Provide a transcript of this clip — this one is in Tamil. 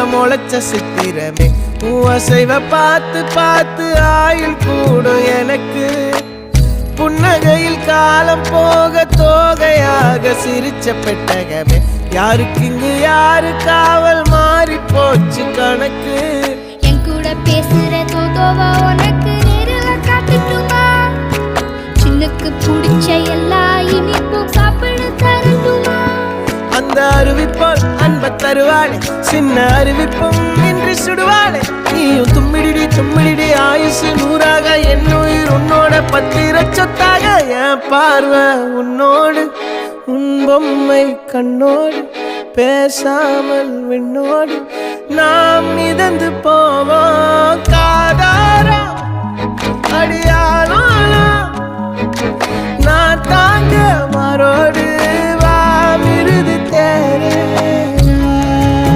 முளைச்ச சித்திரமே அசைவ பார்த்து பார்த்து ஆயுள் கூடும் எனக்கு புன்னகையில் காலம் போக தோகையாக சிரிச்ச பெட்டகமே யாருக்கு இங்கு யாரு காவல் மாறி போச்சு கணக்கு என் கூட பேசுற தோதோவா உனக்கு நேரில் காட்டுட்டுமா சின்னுக்கு பிடிச்ச எல்லா இனிப்பும் சாப்பிட தரட்டுமா அந்த அறிவிப்பால் அன்ப தருவாளே சின்ன அறிவிப்பும் இன்று சுடுவாளே நீயும் தும்மிடி ஆயுசு நூறாக என் உயிர் உன்னோட பத்திர சொத்தாக என் பார்வை உன்னோடு உன் பொம்மை கண்ணோடு பேசாமல் விண்ணோடு நாம் மிதந்து போவோம்